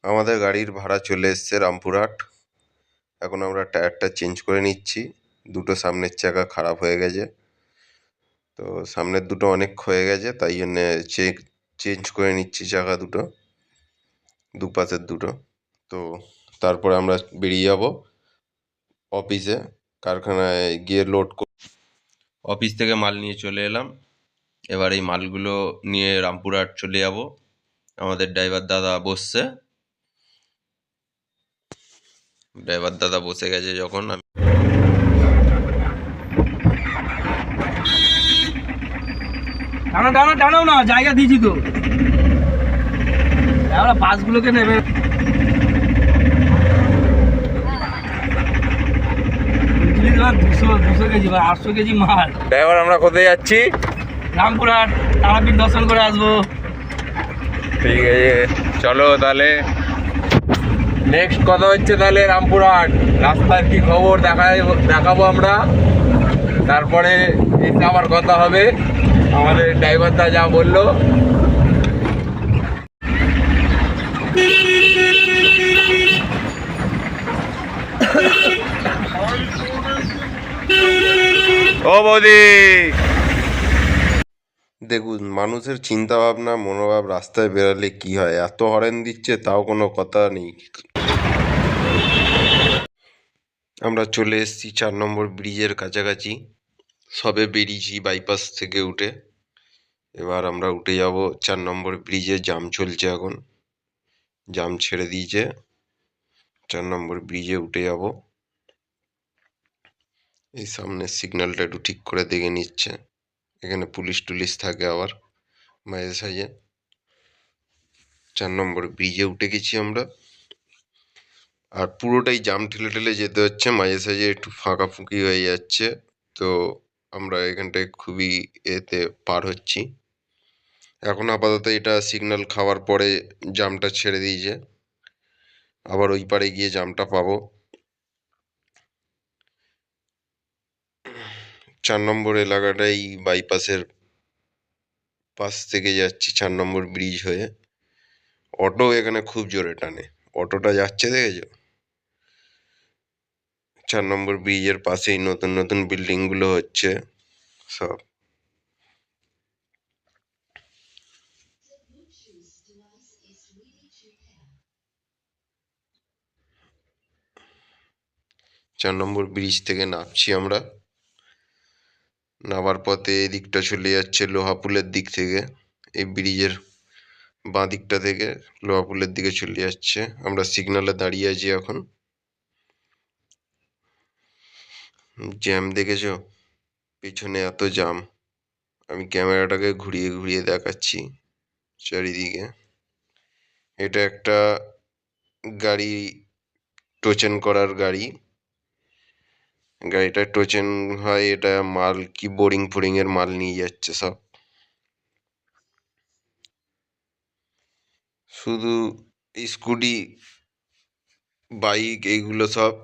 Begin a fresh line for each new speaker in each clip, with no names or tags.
আমাদের গাড়ির ভাড়া চলে এসছে রামপুরহাট। এখন আমরা টায়ারটা চেঞ্জ করে নিচ্ছি। দুটো সামনের চাকা খারাপ হয়ে গেছে, তো সামনের দুটো অনেক ক্ষয়ে গেছে, তাই জন্যে চেঞ্জ করে নিচ্ছি চাকা দুটো, দুপাশের দুটো। তো তারপরে আমরা বেরিয়ে যাব অফিসে, কারখানায় গিয়ে অফিস থেকে মাল নিয়ে চলে এলাম। এবার এই মালগুলো নিয়ে রামপুরহাট চলে যাব। আমাদের ড্রাইভার দাদা বসে গেছে যখন আমি
টানাও না, জায়গা দিয়েছি তো। আমরা বাসগুলোকে নেবে দুশো কেজি বা 800 কেজি মাল।
ড্রাইভার আমরা কোথায় যাচ্ছি?
রামপুরহাট তারাপীঠ দর্শন করে আসবো।
ঠিক আছে, চলো তাহলে। নেক্সট কথা হচ্ছে তাহলে রামপুরহাট রাস্তার কি খবর দেখাবো আমরা। তারপরে এসে আবার কথা হবে। আমাদের ড্রাইভারটা যা বললো। ও বৌদি, দেখুন মানুষের চিন্তা ভাবনা মনোভাব রাস্তায় বেরোলে কি হয়, এত হরেন দিচ্ছে তাও কোনো কথা নেই। আমরা চলে এসেছি 4 নম্বর ব্রিজের কাছাকাছি, সবে বেরিয়েছি বাইপাস থেকে উঠে। এবার আমরা উঠে যাব 4 নম্বর ব্রিজে। জাম চলছে এখন, জাম ছেড়ে দিয়েছে। 4 নম্বর ব্রিজে উঠে যাব। এই সামনের সিগন্যালটা একটু ঠিক করে দেখে নিচ্ছে, এখানে পুলিশ টুলিশ থাকে আবার মাঝে সাঝে। 4 নম্বর ব্রিজে উঠে গেছি আমরা, আর পুরোটাই জাম ঠেলে ঠেলে যেতে হচ্ছে, মাঝে সাঝে একটু ফাঁকাফুঁকি হয়ে যাচ্ছে। তো আমরা এখানটায় খুবই এতে পার হচ্ছি। এখন আপাতত এটা সিগন্যাল খাওয়ার পরে জামটা ছেড়ে দিয়েছে, আবার ওই পারে গিয়ে জামটা পাবো। 4 নম্বর এলাকাটাই বাইপাসের পাশ থেকে যাচ্ছি 4 নম্বর ব্রিজ হয়ে। অটো এখানে খুব জোরে টানে, অটোটা যাচ্ছে দেখেছো? 4 নম্বর ব্রিজের পাশেই নতুন নতুন বিল্ডিংগুলো হচ্ছে সব। চার নম্বর ব্রিজ থেকে নামছি আমরা। নামার পথে এদিকটা চলে যাচ্ছে লোহাপুলের দিক থেকে, এই ব্রিজের বাঁ দিকটা থেকে লোহাপুলের দিকে চলে যাচ্ছে। আমরা সিগন্যালে দাঁড়িয়ে আছি এখন। জ্যাম দেখেছো? পেছনে এত জ্যাম, আমি ক্যামেরাটাকে ঘুরিয়ে ঘুরিয়ে দেখাচ্ছি চারিদিকে। এটা একটা গাড়ি, টোচেন করার গাড়ি। গাড়িটা টোচেন হয়, এটা মাল কি বোরিং ফোরিং এর মাল নিয়ে যাচ্ছে সব। শুধু স্কুটি বাইক এইগুলো সব।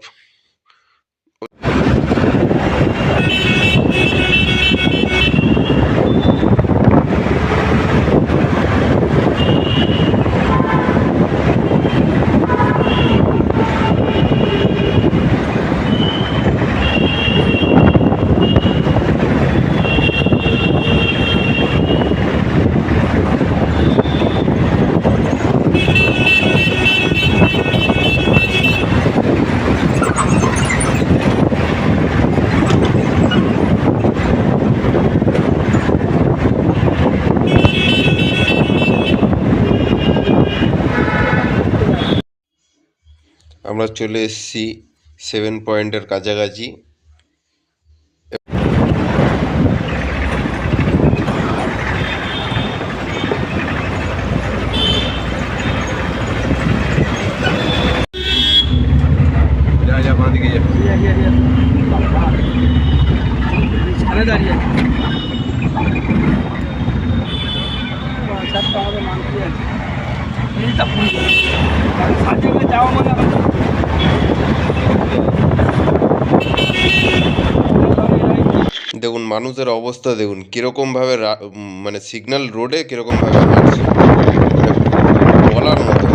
আমরা চলে এসেছি 7 পয়েন্টের কাছাকাছি।
দাঁড়িয়ে যাওয়া মানে
দেখুন মানুষের অবস্থা দেখুন কিরকম ভাবে, মানে সিগন্যাল রোডে কিরকম ভাবে মারছে, বলার মতো।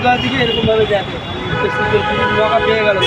কলকাতা থেকে এরকম ভাবে দেখে লকা পেয়ে গেল।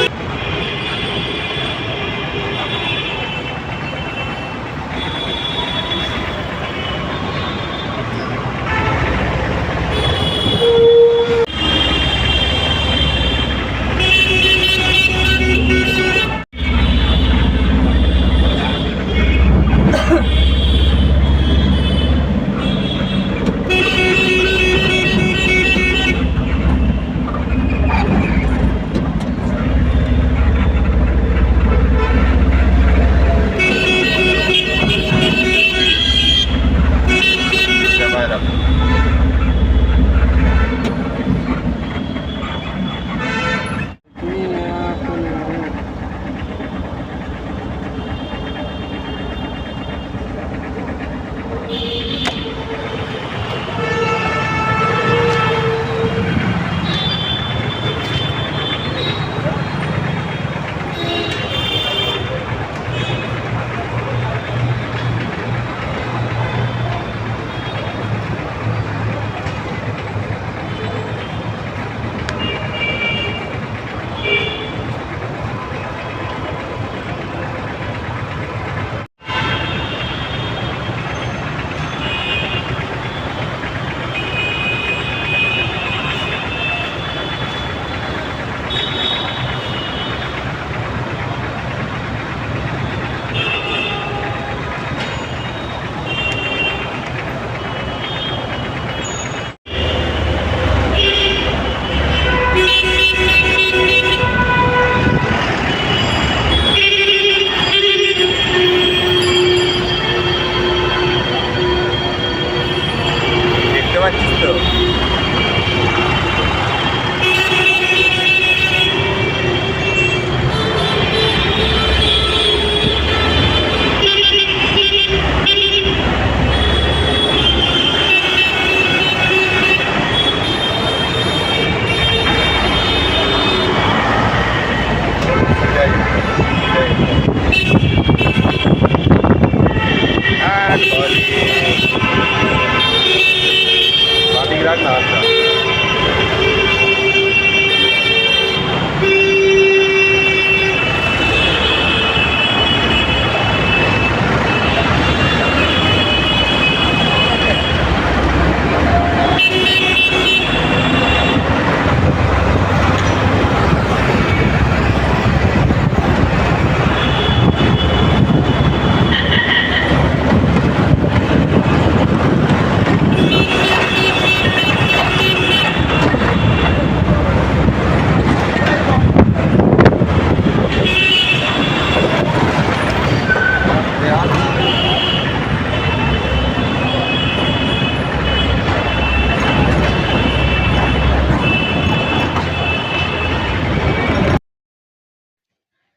দেখতে পাচ্ছিস তো?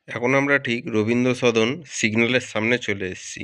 এখন আমরা ঠিক রবীন্দ্র সদন সিগন্যালের সামনে চলে এসেছি।